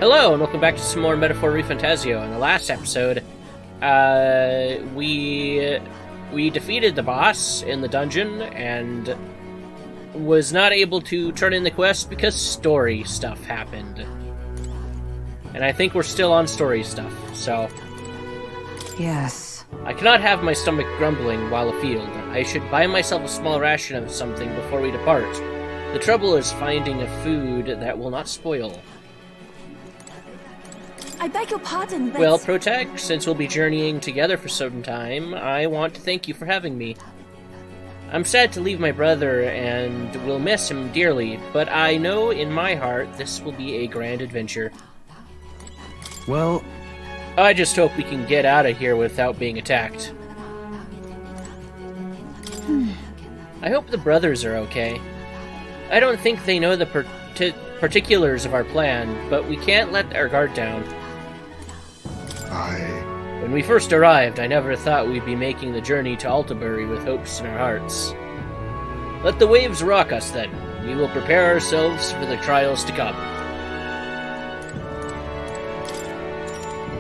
Hello, and welcome back to some more Metaphor ReFantazio. In the last episode, we defeated the boss in the dungeon, and was not able to turn in the quest because story stuff happened. And I think we're still on story stuff, so... Yes. I cannot have my stomach grumbling while afield. I should buy myself a small ration of something before we depart. The trouble is finding a food that will not spoil. I beg your pardon, but... Well, Protag, since we'll be journeying together for some time, I want to thank you for having me. I'm sad to leave my brother, and will miss him dearly, but I know in my heart this will be a grand adventure. Well... I just hope we can get out of here without being attacked. I hope the brothers are okay. I don't think they know the particulars of our plan, but we can't let our guard down. When we first arrived, I never thought we'd be making the journey to Altabury with hopes in our hearts. Let the waves rock us, then. We will prepare ourselves for the trials to come.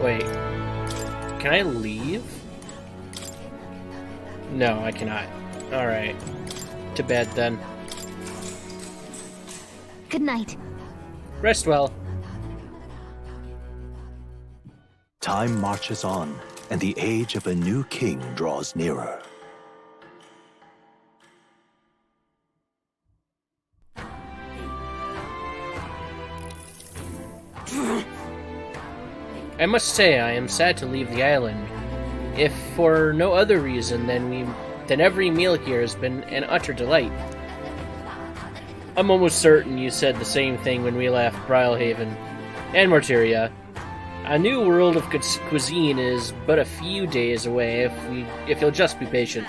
Wait. Can I leave? No, I cannot. Alright. To bed, then. Good night. Rest well. Time marches on, and the age of a new king draws nearer. I must say, I am sad to leave the island, if for no other reason than every meal here has been an utter delight. I'm almost certain you said the same thing when we left Brylehaven and Martyria. A new world of cuisine is but a few days away if you'll just be patient.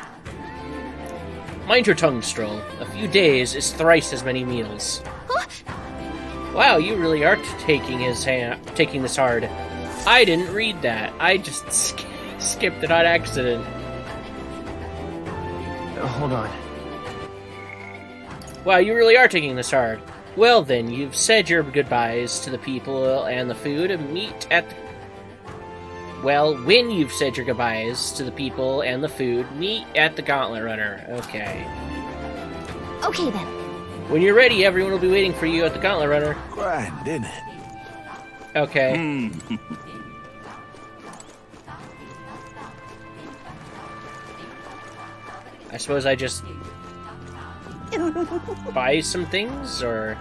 Mind your tongue, Stroll. A few days is thrice as many meals. Wow, you really are taking this hard. I didn't read that. I just skipped it on accident. Hold on. Wow, you really are taking this hard. Well then, you've said your goodbyes to the people and the food, and when you've said your goodbyes to the people and the food, meet at the Gauntlet Runner. Okay. Okay, then. When you're ready, everyone will be waiting for you at the Gauntlet Runner. Grand, isn't it? Okay. I suppose I just buy some things, or...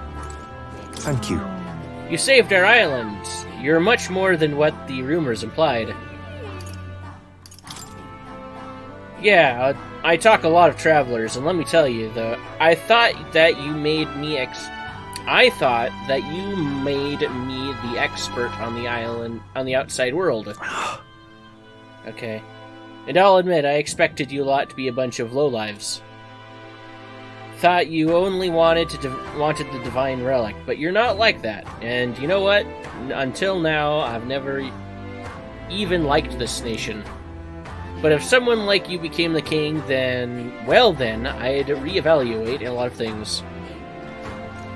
Thank you. You saved our island. You're much more than what the rumors implied. Yeah, I talk a lot of travelers, and let me tell you, though, I thought that you made me the expert on the island, on the outside world. Okay. And I'll admit, I expected you lot to be a bunch of lowlives. Thought you only wanted the divine relic, but you're not like that. And you know what? Until now, I've never even liked this nation. But if someone like you became the king, then I'd reevaluate a lot of things.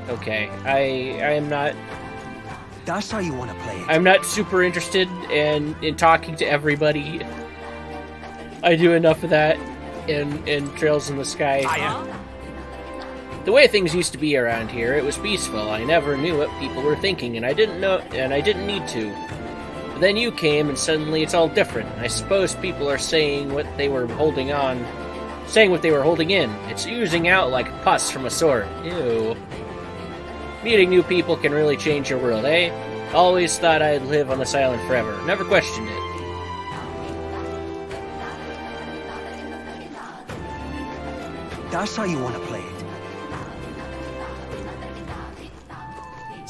Okay, I am not... That's how you want to play it. I'm not super interested in talking to everybody. I do enough of that in Trails in the Sky. The way things used to be around here, it was peaceful. I never knew what people were thinking, and I didn't need to. But then you came, and suddenly it's all different. I suppose people are saying what they were holding in. It's oozing out like pus from a sore. Ew. Meeting new people can really change your world, eh? Always thought I'd live on this island forever. Never questioned it. That's how you want to play it.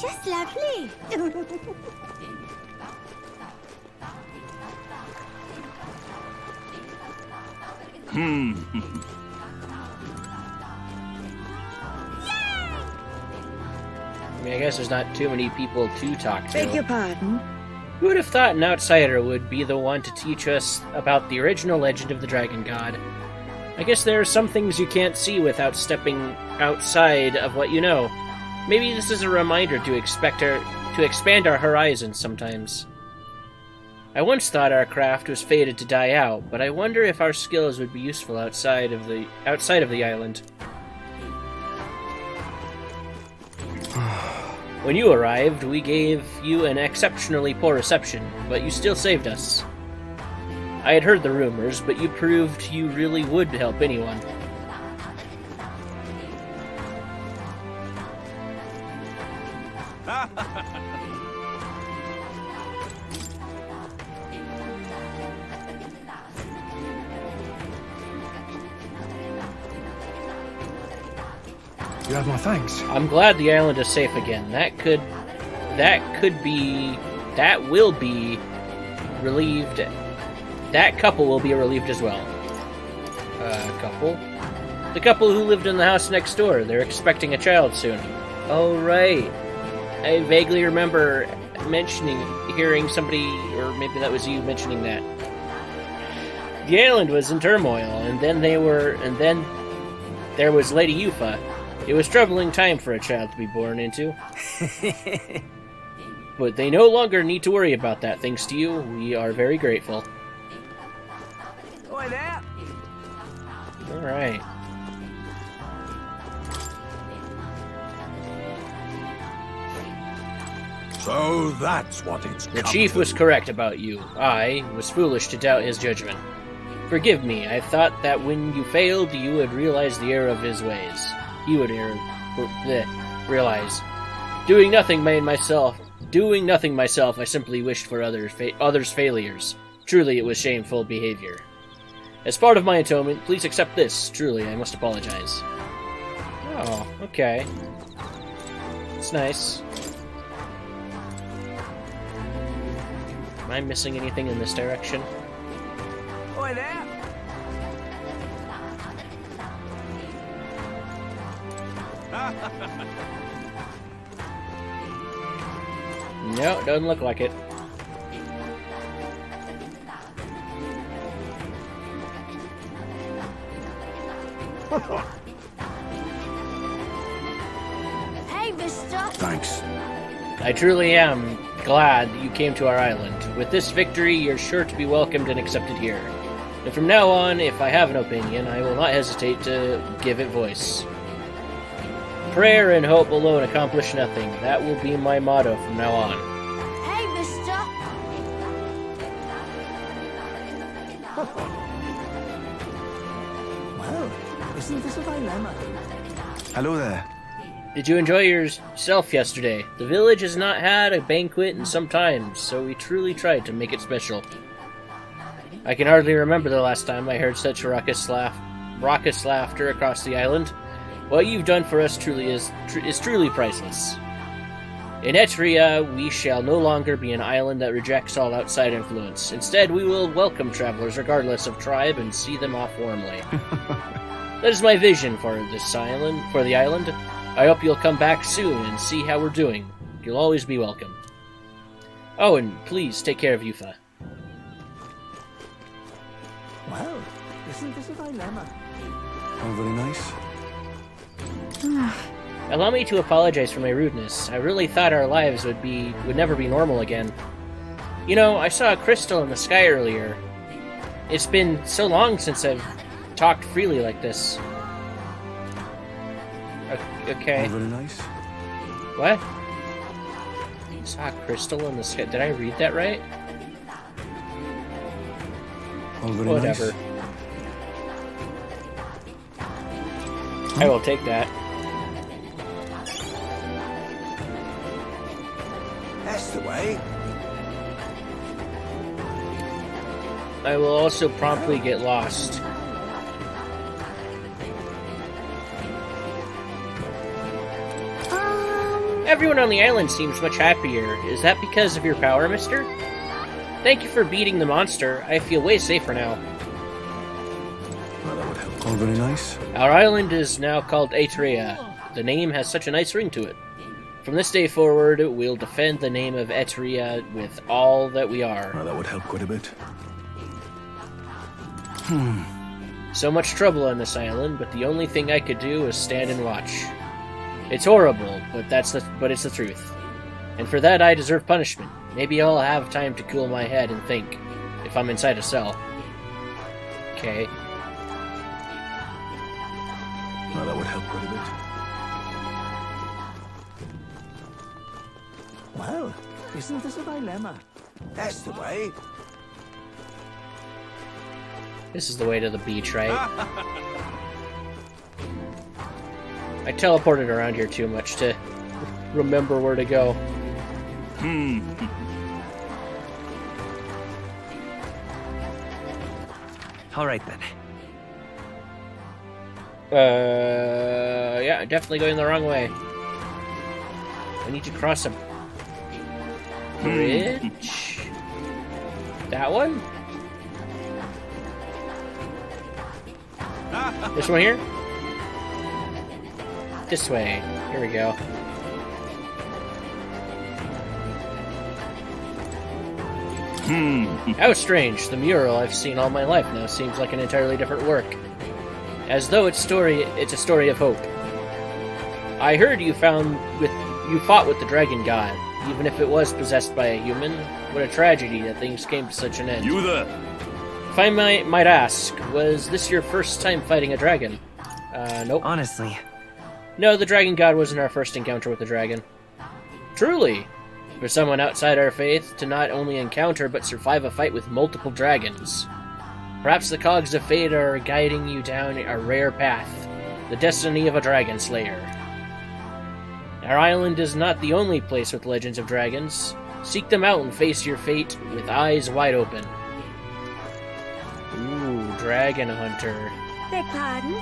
Just lovely. I mean, I guess there's not too many people to talk to. Beg your pardon? Who would have thought an outsider would be the one to teach us about the original legend of the Dragon God? I guess there are some things you can't see without stepping outside of what you know. Maybe this is a reminder to expect to expand our horizons sometimes. I once thought our craft was fated to die out, but I wonder if our skills would be useful outside of the island. When you arrived, we gave you an exceptionally poor reception, but you still saved us. I had heard the rumors, but you proved you really would help anyone. You have my thanks. I'm glad the island is safe again. That will be relieved. That couple will be relieved as well. Couple? The couple who lived in the house next door. They're expecting a child soon. Oh, right. I vaguely remember hearing somebody, or maybe that was you, mentioning that. The island was in turmoil, and then there was Lady Yufa. It was a troubling time for a child to be born into. But they no longer need to worry about that, thanks to you. We are very grateful. Oi there! Alright. So that's what it's The chief was correct about you. I was foolish to doubt his judgment. Forgive me, I thought that when you failed, you would realize the error of his ways. He would realize. Doing nothing myself, I simply wished for others' failures. Truly, it was shameful behavior. As part of my atonement, please accept this. Truly, I must apologize. Oh, okay. It's nice. Am I missing anything in this direction? Oi there! No, doesn't look like it. Hey, mister. Thanks. I truly am glad you came to our island. With this victory, you're sure to be welcomed and accepted here. And from now on, if I have an opinion, I will not hesitate to give it voice. Prayer and hope alone accomplish nothing. That will be my motto from now on. Hey, mister. Well, isn't this a dilemma? Hello there. Did you enjoy yourself yesterday? The village has not had a banquet in some time, so we truly tried to make it special. I can hardly remember the last time I heard such raucous laughter across the island. What you've done for us is truly priceless. In Etria, we shall no longer be an island that rejects all outside influence. Instead, we will welcome travelers regardless of tribe and see them off warmly. That is my vision for the island. I hope you'll come back soon and see how we're doing. You'll always be welcome. Oh, and please take care of Yufa. Well, isn't this a dilemma? Oh, very nice. Allow me to apologize for my rudeness. I really thought our lives would never be normal again. You know, I saw a crystal in the sky earlier. It's been so long since I've talked freely like this. Okay. Oh, very nice. What? I saw a crystal in the sky. Did I read that right? Oh, very Whatever. nice. I will take that. That's the way. I will also promptly get lost. Everyone on the island seems much happier. Is that because of your power, mister? Thank you for beating the monster. I feel way safer now. Well, that would help. Oh, very nice. Our island is now called Etria. The name has such a nice ring to it. From this day forward, we'll defend the name of Etria with all that we are. Well, that would help quite a bit. So much trouble on this island, but the only thing I could do is stand and watch. It's horrible, but it's the truth. And for that, I deserve punishment. Maybe I'll have time to cool my head and think, if I'm inside a cell. Okay. Well, that would help quite a bit. Well, isn't this a dilemma? That's the way. This is the way to the beach, right? I teleported around here too much to remember where to go. All right then. Yeah, definitely going the wrong way. I need to cross a bridge? That one? This one here? This way. Here we go. How strange. The mural I've seen all my life now seems like an entirely different work. As though it's a story of hope. I heard you fought with the dragon god, even if it was possessed by a human. What a tragedy that things came to such an end. You there? If I might ask, was this your first time fighting a dragon? Nope. Honestly. No, the dragon god wasn't our first encounter with the dragon. Truly, for someone outside our faith to not only encounter but survive a fight with multiple dragons. Perhaps the cogs of fate are guiding you down a rare path, the destiny of a dragon slayer. Our island is not the only place with legends of dragons. Seek them out and face your fate with eyes wide open. Ooh, dragon hunter. Beg pardon?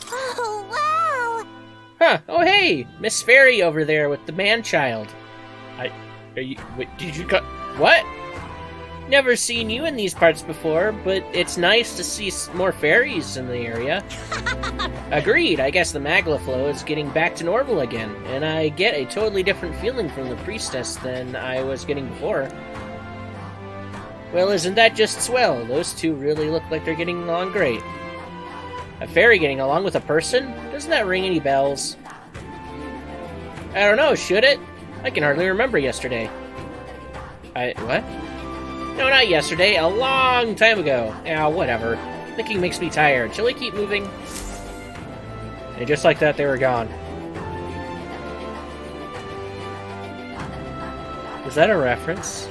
Oh, wow! Huh, oh hey! Miss Fairy over there with the man-child. Wait, did you cut? What? Never seen you in these parts before, but it's nice to see more fairies in the area. Agreed, I guess the magla flow is getting back to normal again, and I get a totally different feeling from the priestess than I was getting before. Well, isn't that just swell? Those two really look like they're getting along great. A fairy getting along with a person? Doesn't that ring any bells? I don't know, should it? I can hardly remember yesterday. What? No, not yesterday, a long time ago. Ah, whatever. Thinking makes me tired. Shall we keep moving? And just like that, they were gone. Is that a reference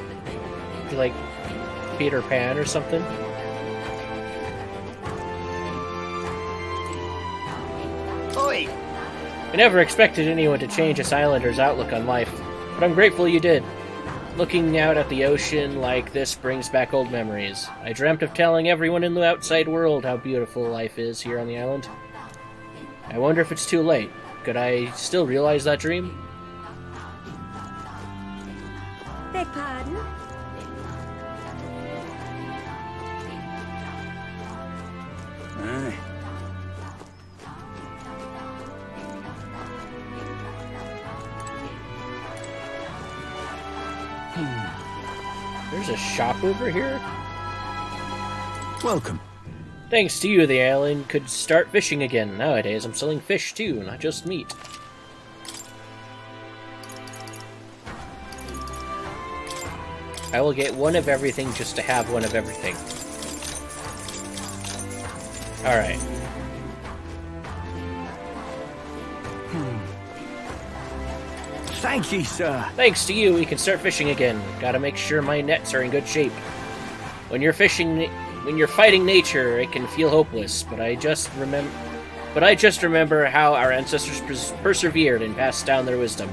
to, like, Peter Pan or something? Oi! I never expected anyone to change us islanders' outlook on life, but I'm grateful you did. Looking out at the ocean like this brings back old memories. I dreamt of telling everyone in the outside world how beautiful life is here on the island. I wonder if it's too late. Could I still realize that dream? Beg pardon? Aye. There's a shop over here? Welcome. Thanks to you, the island could start fishing again. Nowadays, I'm selling fish too, not just meat. I will get one of everything just to have one of everything. Alright. Thank ye, sir. Thanks to you, we can start fishing again. Gotta make sure my nets are in good shape. When you're fighting nature, it can feel hopeless, but I just remember how our ancestors persevered and passed down their wisdom.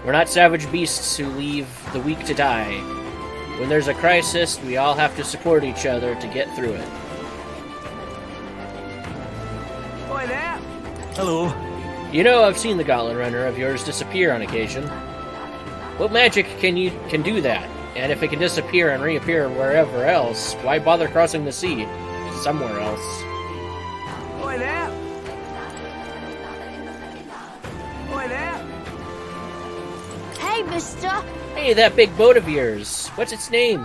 We're not savage beasts who leave the weak to die. When there's a crisis, we all have to support each other to get through it. Oi there! Hello. You know, I've seen the Gauntlet Runner of yours disappear on occasion. What magic can do that? And if it can disappear and reappear wherever else, why bother crossing the sea? Somewhere else. Oi there! Oi there! Hey, mister! Hey, that big boat of yours. What's its name?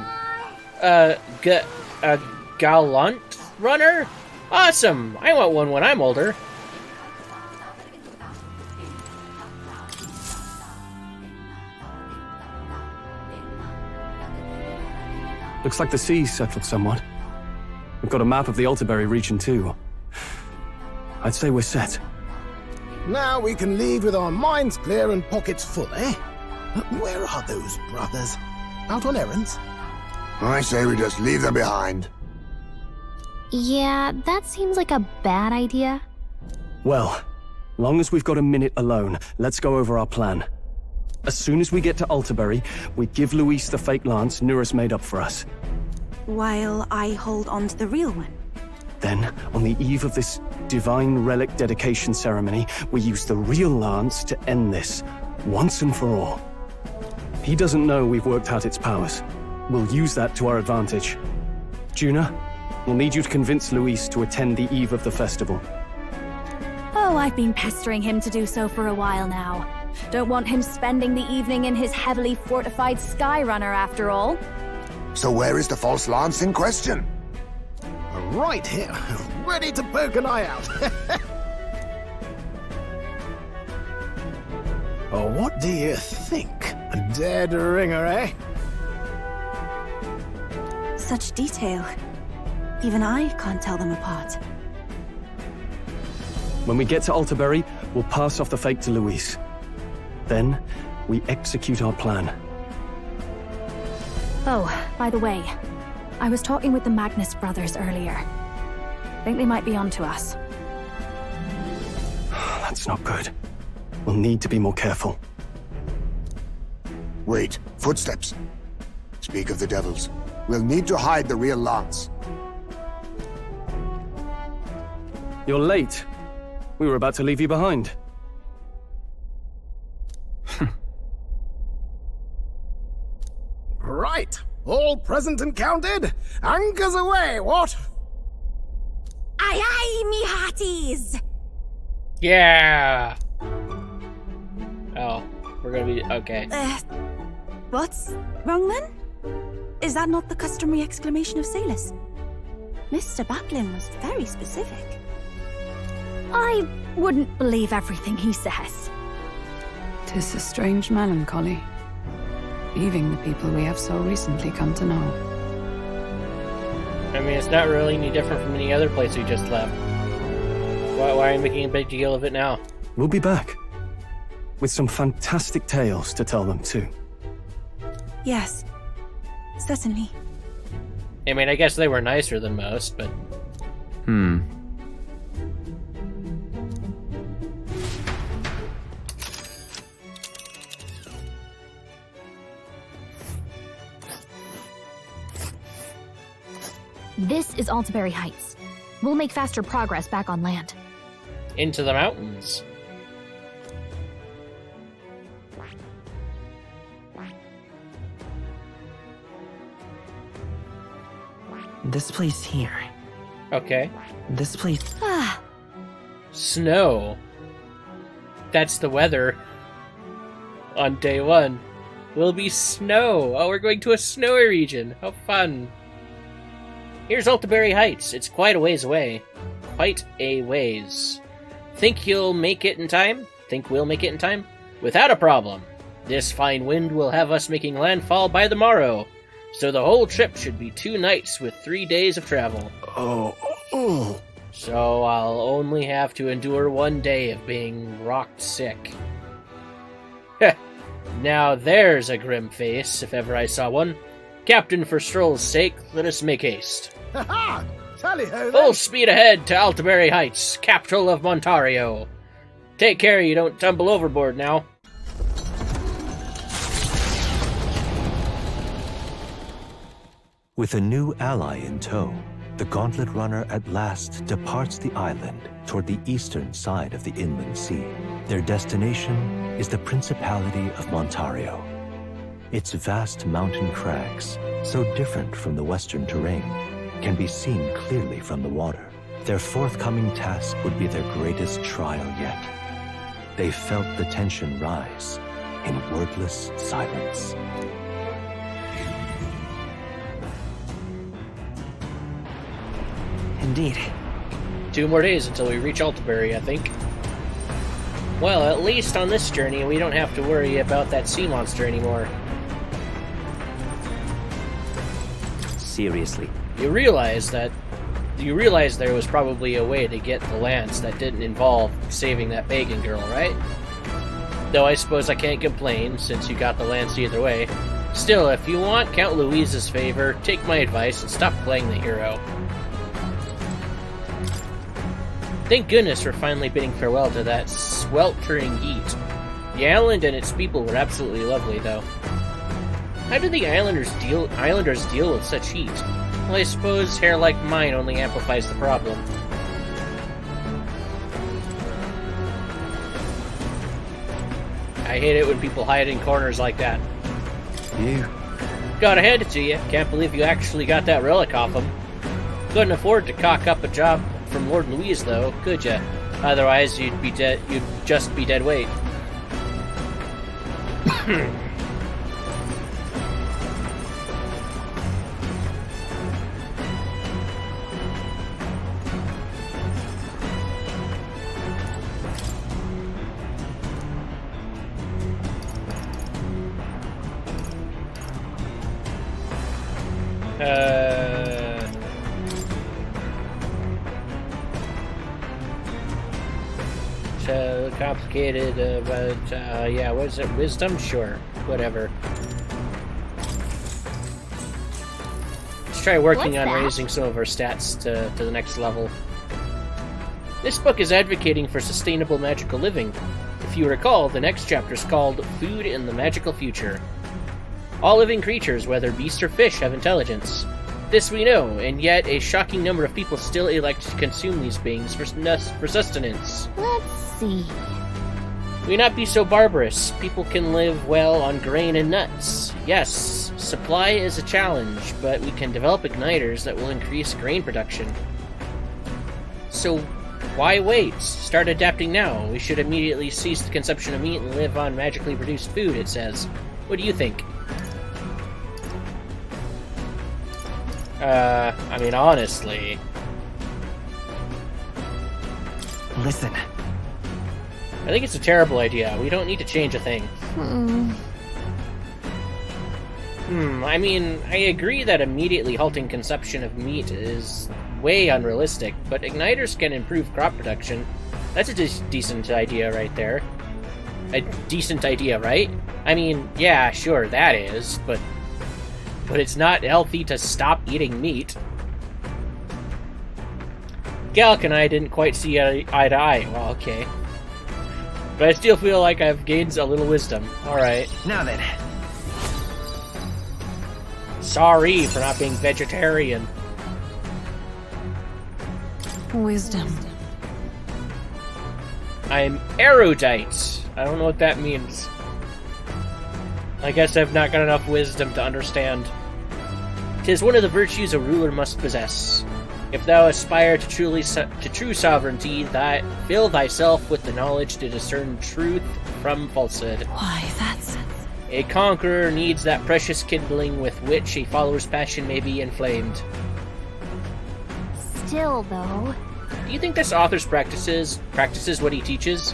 Gallant Runner? Awesome! I want one when I'm older. Looks like the sea's settled somewhat. We've got a map of the Altabury region too. I'd say we're set. Now we can leave with our minds clear and pockets full, eh? Where are those brothers? Out on errands? I say we just leave them behind. Yeah, that seems like a bad idea. Well, long as we've got a minute alone, let's go over our plan. As soon as we get to Altabury, we give Luis the fake lance Nuris made up for us. While I hold on to the real one. Then, on the eve of this divine relic dedication ceremony, we use the real lance to end this, once and for all. He doesn't know we've worked out its powers. We'll use that to our advantage. Juna, we'll need you to convince Luis to attend the eve of the festival. Oh, I've been pestering him to do so for a while now. Don't want him spending the evening in his heavily fortified Skyrunner after all. So where is the false lance in question? Right here, ready to poke an eye out. Oh, what do you think? A dead ringer, eh? Such detail. Even I can't tell them apart. When we get to Altabury, we'll pass off the fake to Luis. Then, we execute our plan. Oh, by the way, I was talking with the Magnus brothers earlier. Think they might be onto us. That's not good. We'll need to be more careful. Wait, footsteps. Speak of the devils. We'll need to hide the real lance. You're late. We were about to leave you behind. Right, all present and counted. Anchors away, what? Aye, aye, me hearties! Yeah! Oh, we're gonna be... okay. What's wrong then? Is that not the customary exclamation of sailors? Mr. Batlin was very specific. I wouldn't believe everything he says. 'Tis a strange melancholy, leaving the people we have so recently come to know. I mean, it's not really any different from any other place we just left. Why are you making a big deal of it now? We'll be back. With some fantastic tales to tell them too. Yes, certainly. I mean, I guess they were nicer than most, but... This is Altabury Heights. We'll make faster progress back on land. Into the mountains. This place here. Okay. This place. Snow. That's the weather. On day one. Will be snow. Oh, we're going to a snowy region. How fun. Here's Altabury Heights. It's quite a ways away. Quite a ways. Think you'll make it in time? Think we'll make it in time? Without a problem. This fine wind will have us making landfall by the morrow. So the whole trip should be 2 nights with 3 days of travel. Oh. So I'll only have to endure 1 day of being rocked sick. Heh. Now there's a grim face, if ever I saw one. Captain, for Stroll's sake, let us make haste. Ha-ha! Tally-ho then! Full speed ahead to Altabury Heights, capital of Montario. Take care you don't tumble overboard now. With a new ally in tow, the Gauntlet Runner at last departs the island toward the eastern side of the inland sea. Their destination is the Principality of Montario. Its vast mountain crags, so different from the western terrain, can be seen clearly from the water. Their forthcoming task would be their greatest trial yet. They felt the tension rise in wordless silence. Indeed. 2 more days until we reach Altabury, I think. Well, at least on this journey, we don't have to worry about that sea monster anymore. seriously. You realize there was probably a way to get the lance that didn't involve saving that pagan girl, right? Though I suppose I can't complain, since you got the lance either way. Still, if you want Count Louise's favor, take my advice and stop playing the hero. Thank goodness we're finally bidding farewell to that sweltering heat. The island and its people were absolutely lovely, though. How do the islanders deal with such heat? Well, I suppose hair like mine only amplifies the problem. I hate it when people hide in corners like that. You? Gotta hand it to you. Can't believe you actually got that relic off him. Couldn't afford to cock up a job from Lord Louise, though, could ya? Otherwise, you'd just be dead weight. So complicated, but yeah, what is it? Wisdom? Sure, whatever. Let's try working on raising some of our stats to the next level. This book is advocating for sustainable magical living. If you recall, the next chapter is called Food in the Magical Future. All living creatures, whether beast or fish, have intelligence. This we know, and yet a shocking number of people still elect to consume these beings for sustenance. Let's see. We not be so barbarous. People can live well on grain and nuts. Yes, supply is a challenge, but we can develop igniters that will increase grain production. So, why wait? Start adapting now. We should immediately cease the consumption of meat and live on magically produced food, it says. What do you think? I mean, honestly... Listen. I think it's a terrible idea. We don't need to change a thing. I mean, I agree that immediately halting consumption of meat is way unrealistic, but igniters can improve crop production. That's a decent idea right there. A decent idea, right? I mean, yeah, sure, that is, but it's not healthy to stop eating meat. Galk and I didn't quite see eye to eye. Well, okay. But I still feel like I've gained a little wisdom. Alright. Now then. Sorry for not being vegetarian. Wisdom. I'm erudite. I don't know what that means. I guess I've not got enough wisdom to understand. 'Tis one of the virtues a ruler must possess. If thou aspire to true sovereignty, fill thyself with the knowledge to discern truth from falsehood. Why, that's... A conqueror needs that precious kindling with which a follower's passion may be inflamed. Still, though... Do you think this author's practices what he teaches?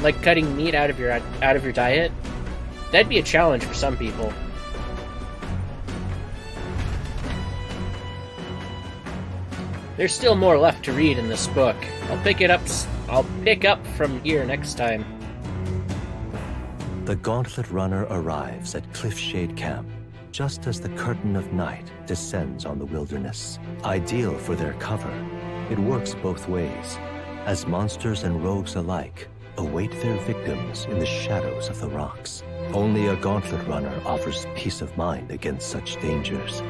Like cutting meat out of your diet? That'd be a challenge for some people. There's still more left to read in this book. I'll pick up from here next time. The Gauntlet Runner arrives at Cliffshade Camp just as the curtain of night descends on the wilderness. Ideal for their cover, it works both ways, as monsters and rogues alike await their victims in the shadows of the rocks. Only a Gauntlet Runner offers peace of mind against such dangers,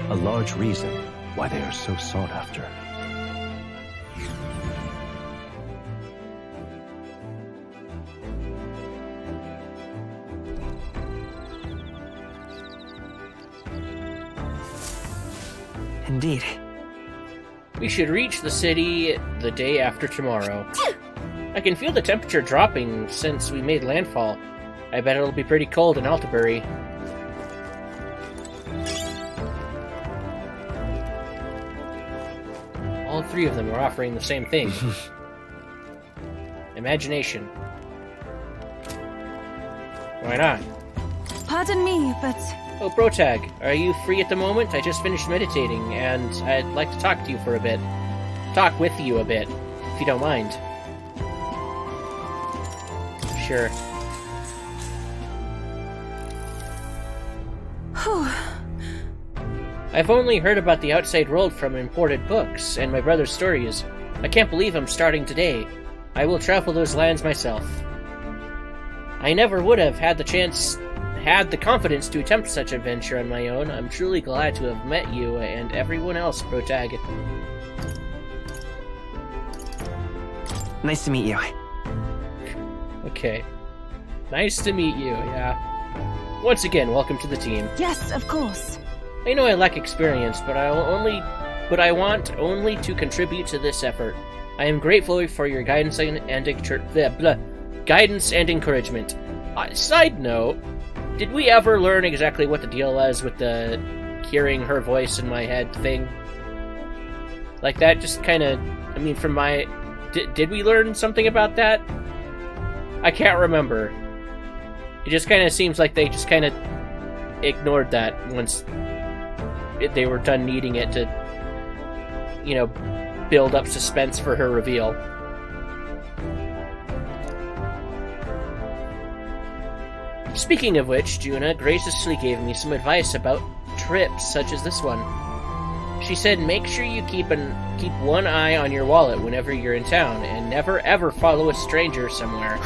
a large reason why they are so sought after. Indeed. We should reach the city the day after tomorrow. I can feel the temperature dropping since we made landfall. I bet it'll be pretty cold in Altabury. All three of them are offering the same thing. Imagination. Why not? Pardon me, but Oh, Protag, are you free at the moment? I just finished meditating, and I'd like to talk to you for a bit. Talk with you a bit, if you don't mind. Sure. I've only heard about the outside world from imported books and my brother's stories. I can't believe I'm starting today. I will travel those lands myself. I never would have had the confidence to attempt such a venture on my own. I'm truly glad to have met you and everyone else, Protag. Nice to meet you. Okay. Nice to meet you, yeah. Once again, welcome to the team. Yes, of course. I know I lack experience, but I want only to contribute to this effort. I am grateful for your guidance and encouragement. Side note, did we ever learn exactly what the deal was with the hearing her voice in my head thing? Like, that just kind of, I mean, from my... Did we learn something about that? I can't remember. It just kind of seems like they just kind of ignored that once they were done needing it to, you know, build up suspense for her reveal. Speaking of which, Juna graciously gave me some advice about trips such as this one. She said make sure you keep one eye on your wallet whenever you're in town, and never ever follow a stranger somewhere.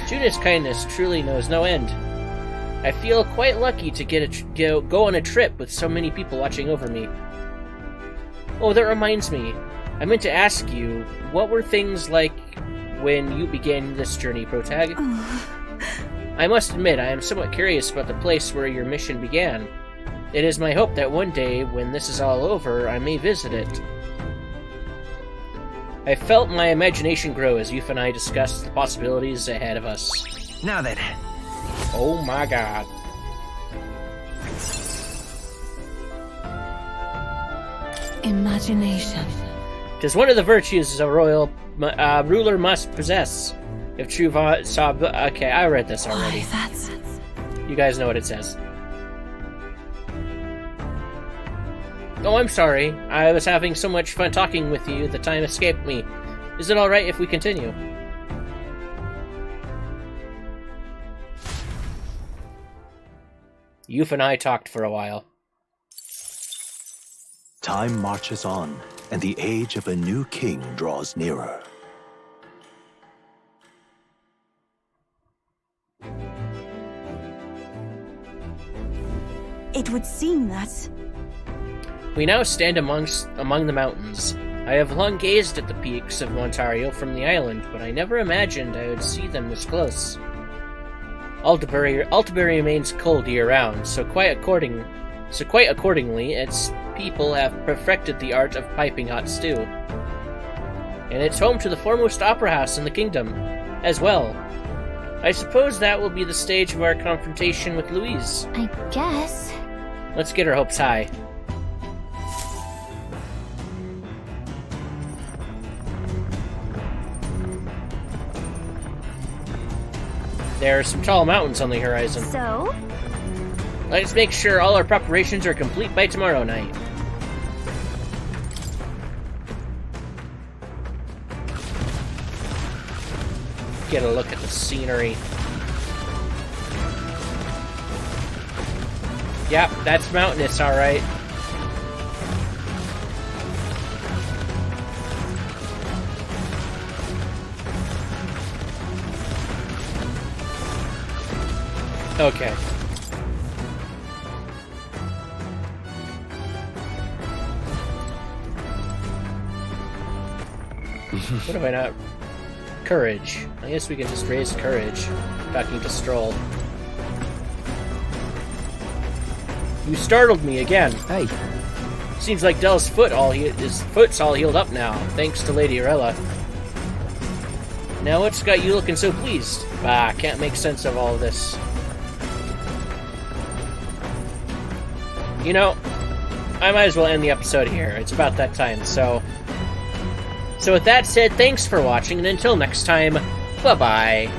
Juna's kindness truly knows no end. I feel quite lucky to go on a trip with so many people watching over me. Oh, that reminds me. I meant to ask you, what were things like when you began this journey, Protag? I must admit, I am somewhat curious about the place where your mission began. It is my hope that one day, when this is all over, I may visit it. I felt my imagination grow as Yuf and I discussed the possibilities ahead of us. Now then. Oh my god. Imagination. 'Tis one of the virtues a royal ruler must possess. If true saw... Okay, I read this already. That's... You guys know what it says. Oh, I'm sorry. I was having so much fun talking with you, the time escaped me. Is it alright if we continue? Yuf and I talked for a while. Time marches on, and the age of a new king draws nearer. It would seem that... We now stand among the mountains. I have long gazed at the peaks of Ontario from the island, but I never imagined I would see them this close. Altabury remains cold year-round, so quite accordingly, its people have perfected the art of piping hot stew. And it's home to the foremost opera house in the kingdom, as well. I suppose that will be the stage of our confrontation with Louise. I guess. Let's get our hopes high. There are some tall mountains on the horizon. So? Let's make sure all our preparations are complete by tomorrow night. Get a look at the scenery. Yep, that's mountainous, alright. Okay. What have I not... Courage. I guess we can just raise courage. Talking to Stroll. You startled me again. Hey. Seems like Dell's foot's all healed up now, thanks to Lady Arella. Now what's got you looking so pleased? Bah, can't make sense of all of this. You know, I might as well end the episode here. It's about that time, so with that said, thanks for watching, and until next time, bye-bye.